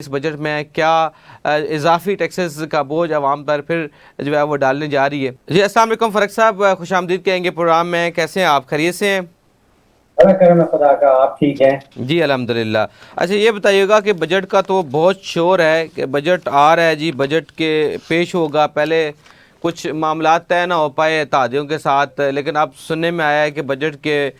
इस बजट में क्या इजाफी टैक्सेस का बोझ आवाम पर फिर जो है वो डालने जा रही है। जी अस्सलाम वालेकुम फ़ारूक साहब, खुशामदीद कहेंगे प्रोग्राम में। कैसे हैं आप? खैरियत से हैं? अल्लाह करम है खुदा का। आप ठीक हैं? जी अल्हम्दुलिल्लाह। अच्छा ये बताइएगा कि बजट का तो बहुत शोर है कि बजट आ रहा है जी, बजट के पेश होगा। पहले कुछ मामलात तय ना हो पाए इत्तेहादियों के साथ, लेकिन अब सुनने में आया है कि बजट के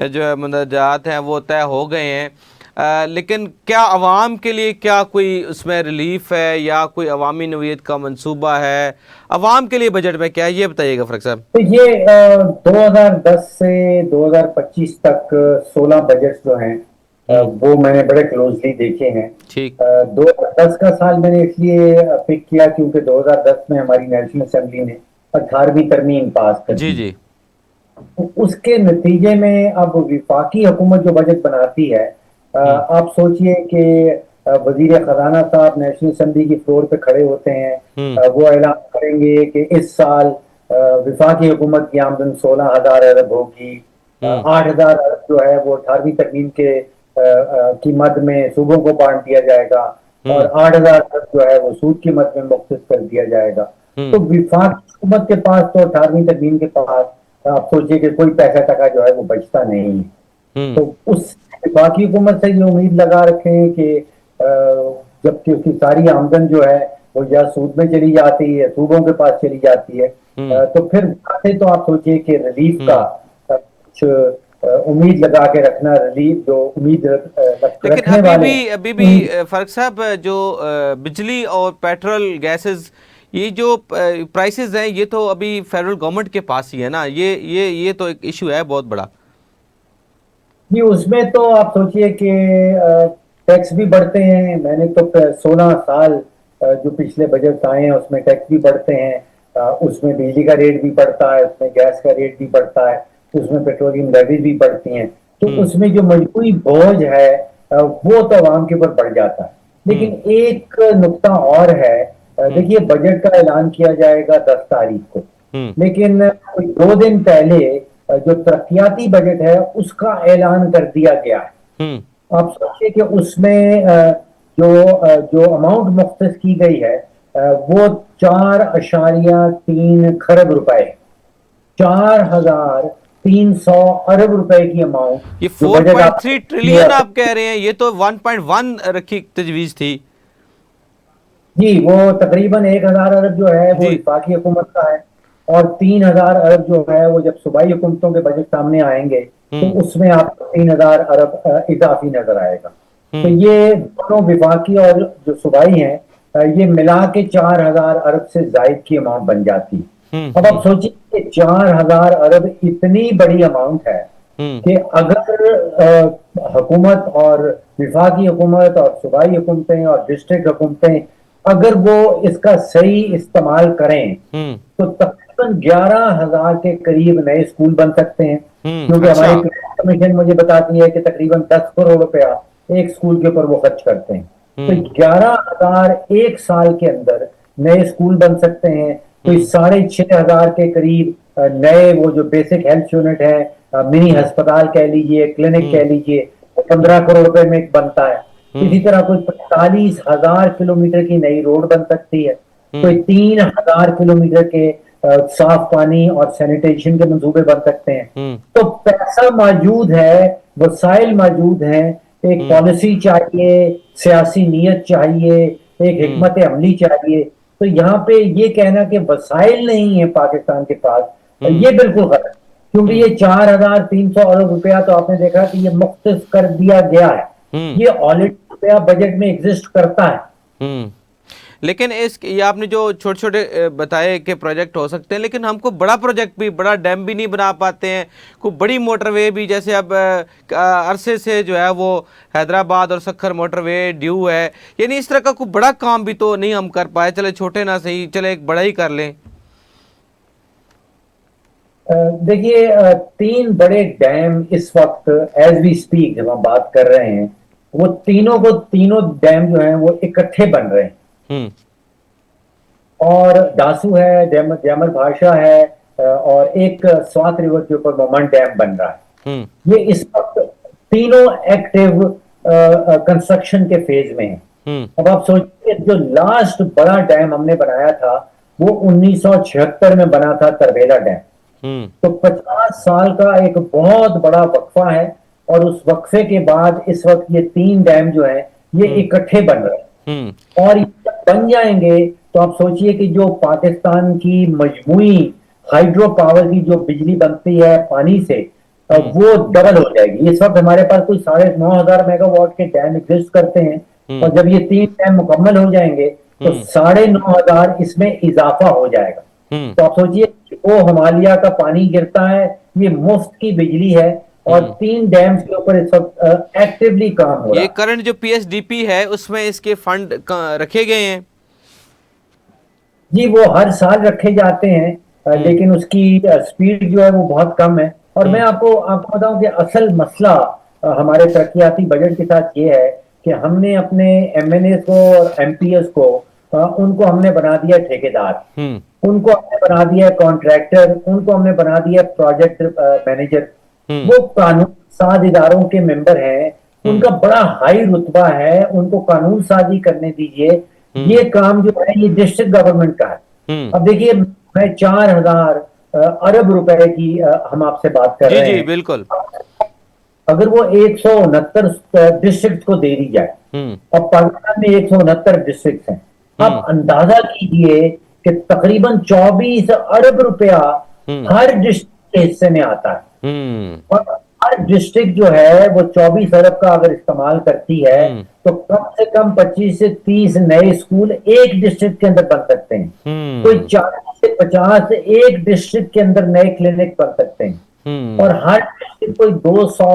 जो है मंदाजात हैं वो तय हो गए हैं। लेकिन क्या आवाम के लिए क्या कोई उसमें रिलीफ है या कोई अवामी नवीयत का मंसूबा है? आवाम के लिए बजट में क्या है ये बताइएगा फ़ारूक साहब। तो ये 2010 से 2025 तक 16 बजट जो हैं, हम्म। वो मैंने बड़े क्लोजली देखे हैं। ठीक। 2010 का साल मैंने इसलिए पिक किया क्योंकि 2010 में हमारी नेशनल असेंबली ने 18वीं तरमीम पास कर जी दी। जी। तो उसके नतीजे में अब विफाकी हुकूमत जो बजट बनाती है, हम्म। आप सोचिए कि वजीर खजाना साहब नेशनल असेंबली की फ्लोर पे खड़े होते हैं। हम्म। वो ऐलान करेंगे कि इस साल विफाकी हुकूमत की आमदन 16,000 अरब होगी। हम्म। 8,000 अरब जो है वो 18वीं तरमीम के की मद में सूबों को बांट दिया जाएगा, और हम्म। 8,000 अरब जो है वो सूद की मद में मुख्तस कर दिया जाएगा। तो हम्म। विफाकी हुकूमत के पास तो 18वीं तरमीम के पास आप सोचिए कि कोई पैसा टका जो है वो बचता नहीं है। हम्म। तो उस वफाकी हुकूमत से ये उम्मीद लगा रखे हैं कि जबकि उसकी सारी आमदन जो है वो या सूद में चली जाती है, सूबों के पास चली जाती है, हम्म। तो फिर वहाँ से तो आप सोचिए कि रिलीफ का हम्म। कुछ उम्मीद लगा के रखना, रिलीफ जो उम्मीद लेकिन रखने वाले अभी भी उम्मीद। फ़ारूक साहब, जो बिजली और पेट्रोल गैसेस, ये जो प्राइसेस हैं ये तो अभी फेडरल गवर्नमेंट के पास ही है ना। ये तो एक इशू है बहुत बड़ा। जी, उसमें तो आप सोचिए कि टैक्स भी बढ़ते हैं। मैंने तो 16 साल जो पिछले बजट आए हैं उसमें टैक्स भी बढ़ते हैं। उसमें बिजली का रेट भी बढ़ता है, उसमें गैस का रेट भी बढ़ता है, उसमें पेट्रोलियम लेवी भी बढ़ती हैं। तो हम्म। उसमें जो मजबूरी बोझ है वो तो आवाम के ऊपर बढ़ जाता है। हम्म। लेकिन एक नुक्ता और है। हम्म। देखिए, बजट का ऐलान किया जाएगा 10 तारीख को, हम्म। लेकिन कोई 2 दिन पहले जो तरक्याती बजट है उसका ऐलान कर दिया गया है। हम्म। आप सोचिए कि उसमें जो अमाउंट मुख्तस की गई है वो 4,3 खरब रुपए, 4,300 अरब रुपए की अमाउंट ये जो बजट आप 4.3 ट्रिलियन आप कह रहे हैं, ये तो 1.1 रखी तजवीज़ थी। जी, वो तकरीबन 1,000 अरब जो है वो जी। विफाकी हुकूमत का है, और 3,000 अरब जो है वो जब सूबाई हुकूमतों के बजट सामने आएंगे तो हम्म। उसमें आपको 3,000 अरब इजाफी नजर आएगा। तो हम्म। ये दोनों विफाकी और जो सूबाई हैं, ये मिला के 4,000 अरब से जायद की अमाउंट बन जाती है। हम्म। अब आप हम्म। सोचिए कि 4,000 अरब इतनी बड़ी अमाउंट है हम्म। कि अगर हुकूमत और विफाकी हुकूमत और सूबाई हुकूमतें और डिस्ट्रिक्ट हुकूमतें अगर वो इसका सही इस्तेमाल करें हम्म। तो तकरीबन 11,000 के करीब नए स्कूल बन सकते हैं। क्योंकि अच्छा। हमारी कमीशन मुझे बताती है कि तकरीबन 10 करोड़ रुपया एक स्कूल के ऊपर वो खर्च करते हैं। तो हम्म। 11,000 एक साल के अंदर नए स्कूल बन सकते हैं। तो हम्म। 6,500 के करीब नए वो जो बेसिक हेल्थ यूनिट है, मिनी हम्म। अस्पताल कह लीजिए, क्लिनिक हम्म। कह लीजिए, वो 15 करोड़ रुपए में एक बनता है। हम्म। इसी तरह कोई 45,000 किलोमीटर की नई रोड बन सकती है। कोई हम्म। 3,000 किलोमीटर के साफ पानी और सैनिटेशन के मंसूबे बन सकते हैं। हम्म। तो पैसा मौजूद है, वसाइल मौजूद हैं। एक हम्म। पॉलिसी चाहिए, सियासी नीयत चाहिए, एक हम्म। हिकमत अमली चाहिए। तो यहाँ पे ये कहना कि वसाइल नहीं है पाकिस्तान के पास, हम्म। ये बिल्कुल गलत है। क्योंकि हम्म। ये 4,300 अरब रुपया तो आपने देखा कि ये मुख्तस कर दिया गया है। हम्म। ये ऑलरेडी रुपया बजट में एग्जिस्ट करता है। हम्म। लेकिन इस ये आपने जो छोटे छोटे बताए कि प्रोजेक्ट हो सकते हैं, लेकिन हमको बड़ा प्रोजेक्ट भी, बड़ा डैम भी नहीं बना पाते हैं। कोई बड़ी मोटरवे भी, जैसे अब अरसे से जो है वो हैदराबाद और सक्खर मोटरवे ड्यू है। यानी इस तरह का कोई बड़ा काम भी तो नहीं हम कर पाए। चले छोटे ना सही, चले एक बड़ा ही कर लें। देखिए, 3 बड़े डैम इस वक्त एज वी स्पीक जब हम बात कर रहे हैं, वो तीनों डैम जो हैं वो इकट्ठे बन रहे हैं। हम्म। और दासू है, दयामर भाषा है, और एक स्वात रिवर के ऊपर मोमन डैम बन रहा है। हम्म। ये इस वक्त तीनों एक्टिव कंस्ट्रक्शन के फेज में है। अब आप सोचिए, जो लास्ट बड़ा डैम हमने बनाया था वो 1976 में बना था, तरबेला डैम। हम्म। तो 50 साल का एक बहुत बड़ा वक्फा है, और उस वक्फे के बाद इस वक्त ये 3 डैम जो है ये हम्म। इकट्ठे बन रहे हम्म। हैं। और ये जब बन जाएंगे तो आप सोचिए कि जो पाकिस्तान की मजमूई हाइड्रो पावर की जो बिजली बनती है पानी से, हम्म। वो डबल हो जाएगी। इस वक्त हमारे पास कोई 9,500 मेगावाट के डैम एग्जिस्ट करते हैं, हम्म। और जब ये 3 डैम मुकम्मल हो जाएंगे तो हम्म। 9,500 इसमें इजाफा हो जाएगा। हम्म। तो आप सोचिए कि वो हिमालय का पानी गिरता है, ये मुफ्त की बिजली है, और हम्म। 3 डैम्स के ऊपर इस वक्त एक्टिवली काम हो रहा ये है। करंट जो पीएचडीपी है उसमें इसके फंड रखे गए हैं? जी, वो हर साल रखे जाते हैं, हम्म। लेकिन उसकी स्पीड जो है वो बहुत कम है। और मैं हम्म। आपको आपको बताऊं कि असल मसला हमारे तरक्याती बजट के साथ ये है कि हमने अपने एमएनए को और एमपीएस को, उनको हमने बना दिया ठेकेदार, हम्म। उनको हमने बना दिया कॉन्ट्रैक्टर, उनको हमने बना दिया प्रोजेक्ट मैनेजर। हम्म। वो कानून साज इदारों के मेंबर हैं, हम्म। उनका बड़ा हाई रुतबा है, उनको कानून साजी करने दीजिए। हम्म। ये काम जो है ये डिस्ट्रिक्ट गवर्नमेंट का है। हम्म। अब देखिए, मैं 4,000 अरब रुपए की हम आपसे बात कर जी रहे जी हैं। बिल्कुल। अगर वो 169 डिस्ट्रिक्ट को दे दी जाए, हम्म। अब पाकिस्तान में 169 डिस्ट्रिक्ट हैं, हम्म। आप अंदाजा कीजिए कि तकरीबन 24 अरब रुपया हम्म। हर डिस्ट्रिक्ट के हिस्से में आता है। हम्म। और हर डिस्ट्रिक्ट जो है वो 24 अरब का अगर इस्तेमाल करती है, हम्म। तो कम से कम 25 से 30 नए स्कूल एक डिस्ट्रिक्ट के अंदर बन सकते हैं। कोई हम्म। 40 से 50 एक डिस्ट्रिक्ट के अंदर नए क्लिनिक बन सकते हैं। हम्म। और हर डिस्ट्रिक्ट कोई 200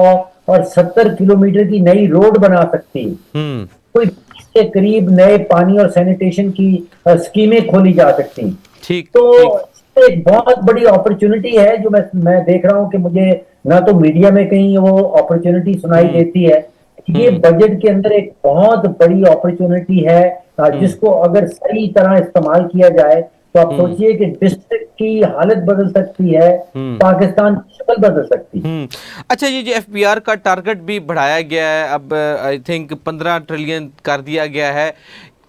और 70 किलोमीटर की नई रोड बना सकती है। हम्म। कोई 20 के करीब नए पानी और सैनिटेशन की स्कीमें खोली जा सकती हैं। ठीक तो ठीक। एक बहुत बड़ी अपॉर्चुनिटी है जो मैं देख रहा हूं कि मुझे ना तो मीडिया में कहीं वो अपॉर्चुनिटी सुनाई हम्म। देती है। ये हम्म। बजट के अंदर एक बहुत बड़ी अपॉर्चुनिटी है, हम्म। जिसको अगर सही तरह इस्तेमाल किया जाए तो आप हम्म। सोचिए कि डिस्ट्रिक्ट की हालत बदल सकती है, हम्म। पाकिस्तान की शक्ल बदल सकती है। अच्छा, ये जो एफबीआर का टारगेट भी बढ़ाया गया है, अब आई थिंक 15 ट्रिलियन कर दिया गया है।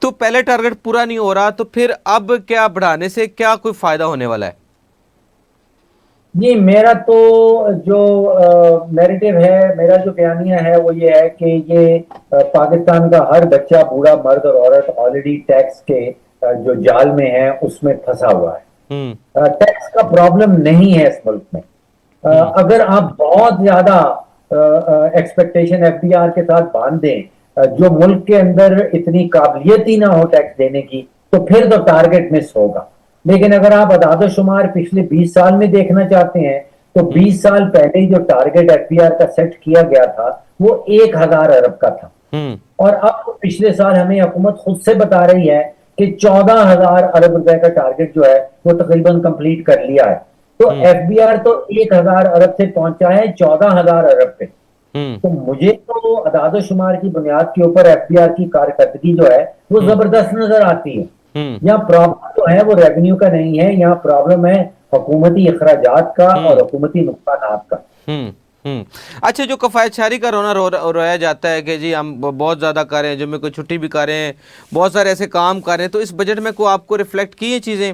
तो पहले टारगेट पूरा नहीं हो रहा, तो फिर अब क्या बढ़ाने से क्या कोई फायदा होने वाला है? जी, मेरा तो जो नैरेटिव है, मेरा जो बयानिया है वो ये है कि ये पाकिस्तान का हर बच्चा, बूढ़ा, मर्द और औरत ऑलरेडी टैक्स के जो जाल में है उसमें फंसा हुआ हम्म। है। टैक्स का प्रॉब्लम नहीं है इस मुल्क में। हम्म। अगर आप बहुत ज्यादा एक्सपेक्टेशन एफडीआर के साथ बांध दें, जो मुल्क के अंदर इतनी काबिलियत ही ना हो टैक्स देने की, तो फिर तो टारगेट मिस होगा। लेकिन अगर आप अदाद-ओ-शुमार पिछले 20 साल में देखना चाहते हैं, तो हम्म। 20 साल पहले जो टारगेट एफडीआर का सेट किया गया था वो 1,000 अरब का था। हम्म। और अब पिछले साल हमें हुकूमत खुद से बता रही है कि 14,000 अरब रुपए का टारगेट जो है वो तकरीबन कंप्लीट कर लिया है। तो हम्म। एफबीआर तो 1,000 अरब से पहुंचा है 14,000 अरब पे। हम्म। तो मुझे तो अदाद शुमार की बुनियाद के ऊपर एफबीआर की कारकर्दगी जो है वो हम्म। जबरदस्त नजर आती है। हम्म। यहाँ प्रॉब्लम जो है वो रेवेन्यू का नहीं है, यहाँ प्रॉब्लम है हुकूमती अखराजात का और हम्म। हुकूमती नुकसानात का। हम्म। हम्म। अच्छा, जो कफायतशारी का रोया जाता है कि जी हम बहुत ज़्यादा कर रहे हैं, जो में कोई छुट्टी भी कर रहे हैं, बहुत सारे ऐसे काम कर रहे हैं, तो इस बजट में को आपको रिफ्लेक्ट की ये चीज़ें?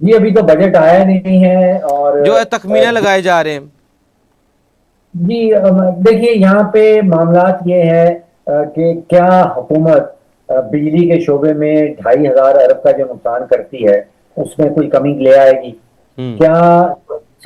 जी, अभी तो बजट आया नहीं है, और जो है तखमीने लगाए जा रहे हैं। जी, देखिए यहाँ पे मामलात ये है कि क्या हुकूमत बिजली के शोबे में 2,500 अरब का जो नुकसान करती है उसमें कोई कमी ले आएगी? हम्म। क्या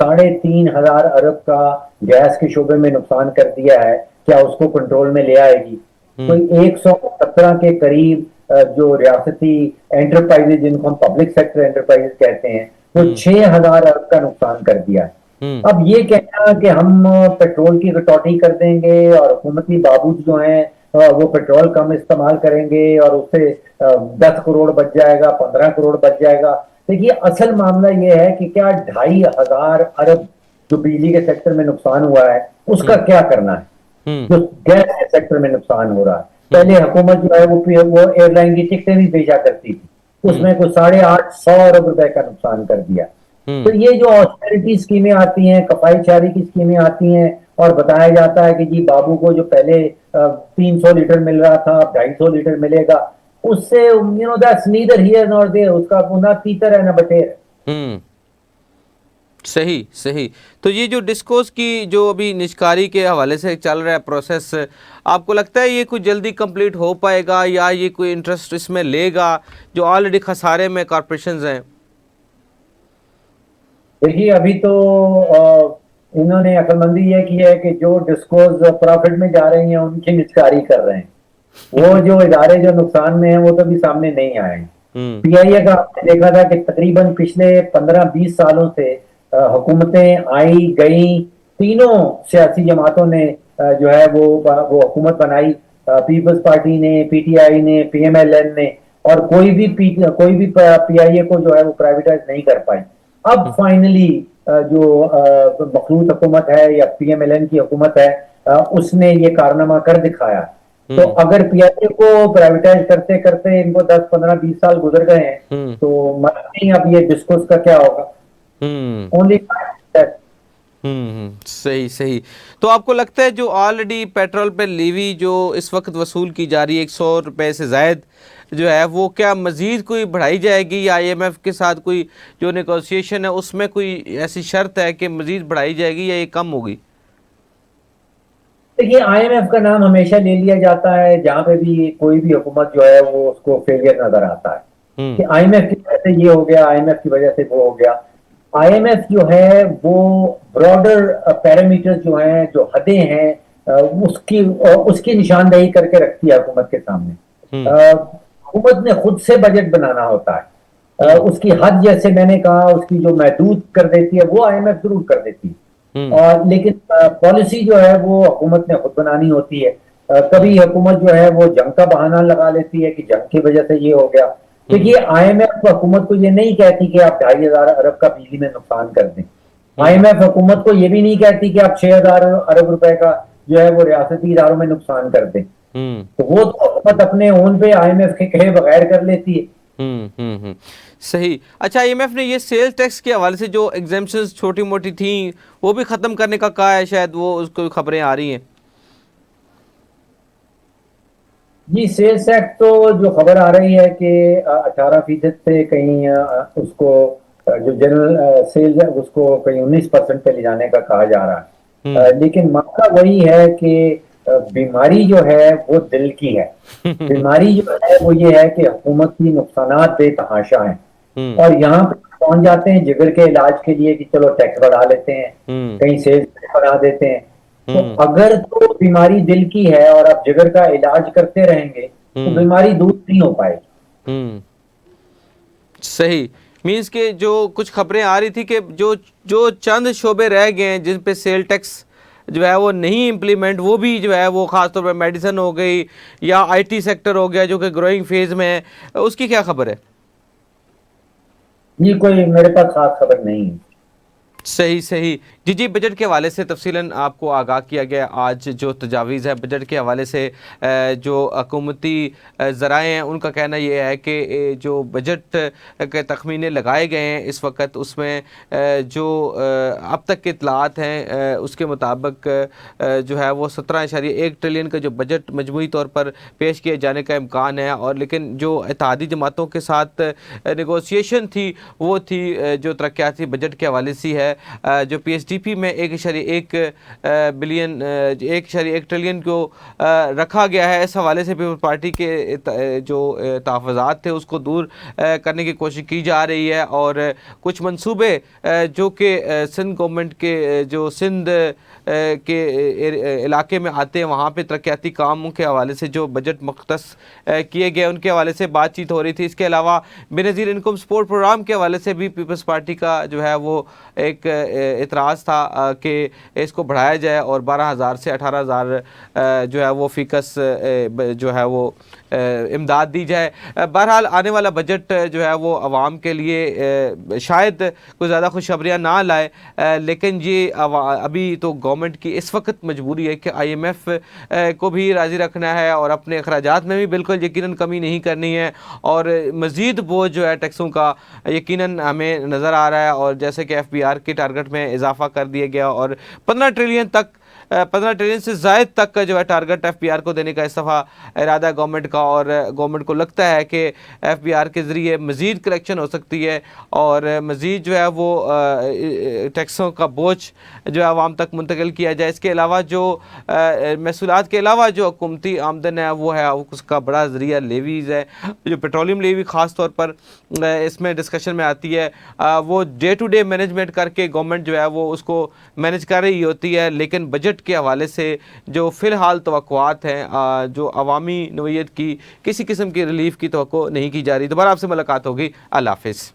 3,500 अरब का गैस के शोबे में नुकसान कर दिया है, क्या उसको कंट्रोल में ले आएगी? हम्म। कोई 117 के करीब जो रियासती एंटरप्राइजेज, जिनको हम पब्लिक सेक्टर एंटरप्राइजेज कहते हैं, वो हम्म। 6,000 अरब का नुकसान कर दिया है। हम्म। अब ये कहना कि हम पेट्रोल की कटौती कर देंगे और हुकूमती बाबूज जो हैं वो पेट्रोल कम इस्तेमाल करेंगे और उससे 10 करोड़ बच जाएगा, 15 करोड़ बच जाएगा। देखिए, असल मामला ये है कि क्या 2,500 अरब जो बिजली के सेक्टर में नुकसान हुआ है उसका हम्म। क्या करना है? हम्म। जो गैस के सेक्टर में नुकसान हो रहा है, हम्म। पहले हुकूमत जो है वो एयरलाइन की टिकटें भी बेचा करती थी, हम्म। उसमें कुछ 850 अरब रुपए का नुकसान कर दिया। तो हम्म। ये जो ऑस्टेरिटी स्कीमें आती हैं, कफायतशारी की स्कीमें आती हैं, और बताया जाता है कि जी बाबू को जो पहले 300 लीटर मिल रहा था अब 250 लीटर मिलेगा। उससे that's neither here nor there, उसका ना तीतर है ना बटेर है। हम्म। सही सही। तो ये जो डिस्कोर्स की जो अभी निष्कारी के हवाले से चल रहा है प्रोसेस, आपको लगता है ये कोई जल्दी कंप्लीट हो पाएगा या ये कोई इंटरेस्ट इसमें लेगा जो ऑलरेडी खसारे में कॉरपोरेशंस हैं? देखिए अभी तो इन्होंने अक्लमंदी ये की है कि जो डिस्कोर्स प्रॉफिट में जा रही हैं उनकी निस्कारी कर रहे हैं। वो जो इदारे जो नुकसान में हैं वो तो अभी सामने नहीं आए हैं। हम्म। पीआईए का आपने देखा था कि तकरीबन पिछले 15-20 सालों से हुकूमतें आई गई, तीनों सियासी जमातों ने जो है वो हुकूमत बनाई, पीपल्स पार्टी ने, पीटीआई ने, पीएमएलएन ने, और कोई भी पीआईए को जो है वो प्राइवेटाइज नहीं कर पाई। अब फाइनली जो मखलूत हुकूमत है या पीएमएलएन की हुकूमत है, उसने ये कारनामा कर दिखाया। तो हम्म। अगर पीआईए को प्राइवेटाइज करते करते इनको 10-15-20 साल गुजर गए हैं, हम्म। तो मालूम नहीं अब ये डिस्कोर्स का क्या होगा। हम्म। ओनली सही सही। तो आपको लगता है जो ऑलरेडी पेट्रोल पे लीवी जो इस वक्त वसूल की जा रही है 100 रुपये से ज़ायद जो है, वो क्या मज़ीद कोई बढ़ाई जाएगी या आईएमएफ के साथ कोई जो नेगोशिएशन है उसमें कोई ऐसी शर्त है कि मज़ीद बढ़ाई जाएगी या ये कम होगी? देखिए आईएमएफ का नाम हमेशा ले लिया जाता है जहां पे भी कोई भी हुकूमत जो है वो उसको फेलियर नजर आता है हम्म। कि आईएमएफ की वजह से ये हो गया, आईएमएफ की वजह से वो हो गया। आईएमएफ जो है वो ब्रॉडर पैरामीटर जो हैं, जो हदें हैं, उसकी निशानदेही करके रखती है हुकूमत के सामने। हम्म। हुकूमत ने खुद से बजट बनाना होता है। हम्म। उसकी हद जैसे मैंने कहा उसकी जो महदूद कर देती है वो आईएमएफ जरूर कर देती है। हम्म। और लेकिन पॉलिसी जो है वो हुकूमत ने खुद बनानी होती है। कभी हुकूमत जो है वो जंग का बहाना लगा लेती है कि जंग की वजह से ये हो गया। देखिए आईएमएफ हुकूमत को ये नहीं कहती कि आप 2,500 अरब का बिजली में नुकसान कर दें। आईएमएफ हुकूमत को ये भी नहीं कहती कि आप 6,000 अरब रुपए का जो है वो रियासती इदारों में नुकसान कर दें। हम्म। तो वो तो हुकूमत अपने ओन पे आईएमएफ के कहे बगैर कर लेती है। सही। अच्छा, आईएमएफ ने ये सेल्स टैक्स के हवाले से जो एग्जेम्पशंस छोटी मोटी थी वो भी ख़त्म करने का कहा है, शायद वो उसको खबरें आ रही हैं। जी सेल्स टैक्स तो जो खबर आ रही है कि 18% से कहीं उसको जो जनरल सेल्स है उसको कहीं 19% पे ले जाने का कहा जा रहा है। लेकिन मामला वही है कि बीमारी जो है वो दिल की है। बीमारी जो है वो ये है कि हुकूमत की नुकसानात बेतहाशा हैं और यहाँ पे पहुंच जाते हैं जिगर के इलाज के लिए कि चलो टैक्स बढ़ा लेते हैं, कहीं सेल्स टैक्स बढ़ा देते हैं। तो अगर तो बीमारी दिल की है और आप जिगर का इलाज करते रहेंगे तो बीमारी दूर नहीं हो पाएगी। सही। मीन्स के जो कुछ खबरें आ रही थी कि जो जो चंद शोबे रह गए हैं जिन पे सेल टैक्स जो है वो नहीं इम्प्लीमेंट, वो भी जो है वो ख़ास तौर पर मेडिसिन हो गई या आईटी सेक्टर हो गया जो कि ग्रोइंग फेज में है, उसकी क्या खबर है? ये कोई मेरे पास खास खबर नहीं है। सही सही। जी जी, बजट के हवाले से तफसीलन आपको आगाह किया गया। आज जो तजावीज़ है बजट के हवाले से, जो हुकूमती ज़राए हैं उनका कहना यह है कि जो बजट के तखमीने लगाए गए हैं इस वक्त उसमें जो अब तक के इतलात हैं उसके मुताबिक जो है वो 17.1 ट्रिलियन का जो बजट मजमूई तौर पर पेश किए जाने का इम्कान है। और लेकिन जो इत्तेहादी जमातों के साथ नेगोशिएशन थी वो थी जो तरक्याती बजट के हवाले से है, जो पीएसडीपी में 1.1 बिलियन 1.1 ट्रिलियन को रखा गया है। इस हवाले से पीपल्स पार्टी के जो तहफ़्फ़ुज़ात थे उसको दूर करने की कोशिश की जा रही है और कुछ मंसूबे जो कि सिंध गवर्नमेंट के जो सिंध के इलाके में आते हैं वहाँ पे तरक्याती कामों के हवाले से जो बजट मुख्तस किए गए उनके हवाले से बातचीत हो रही थी। इसके अलावा बेनज़ीर इनकम सपोर्ट प्रोग्राम के हवाले से भी पीपल्स पार्टी का जो है वो एक इतराज़ था कि इसको बढ़ाया जाए और 12,000 से 18,000 जो है वो फ़ीकस जो है वो इमदाद दी जाए। बहरहाल आने वाला बजट जो है वो आवाम के लिए शायद कोई ज़्यादा खुशखबरियाँ ना लाए, लेकिन ये अभी तो गवर्नमेंट की इस वक्त मजबूरी है कि आईएमएफ को भी राज़ी रखना है और अपने अखराजात में भी बिल्कुल यकीनन कमी नहीं करनी है और मज़ीद बोझ जो है टैक्सों का यकीनन हमें नज़र आ रहा है। और जैसे कि एफबीआर के टारगेट में इजाफा कर दिया गया और 15 ट्रिलियन तक 15 ट्रिलियन से ज़ायद तक का जो है टारगेट FBR को देने का इस दफ़ा इरादा है गवर्नमेंट का, और गवर्नमेंट को लगता है कि FBR के ज़रिए मज़ीद कलेक्शन हो सकती है और मज़ीद जो है वो टैक्सों का बोझ जो है आवाम तक मुंतकिल किया जाए। इसके अलावा जो महसूलात के अलावा जो हुकूमती आमदन है वो है, उसका बड़ा ज़रिया लेवीज़ है। जो पेट्रोलियम लेवी ख़ास तौर पर इसमें डिस्कशन में आती है, वो डे टू डे मैनेजमेंट करके गवर्नमेंट जो है वो उसको मैनेज कर रही होती है, लेकिन बजट के हवाले से जो फ़िलहाल तवक्कुआत हैं, जो अवामी नोयत की किसी किस्म की रिलीफ की तवक्को नहीं की जा रही। दोबारा आपसे मुलाकात होगी। अल्लाह हाफ़िज़।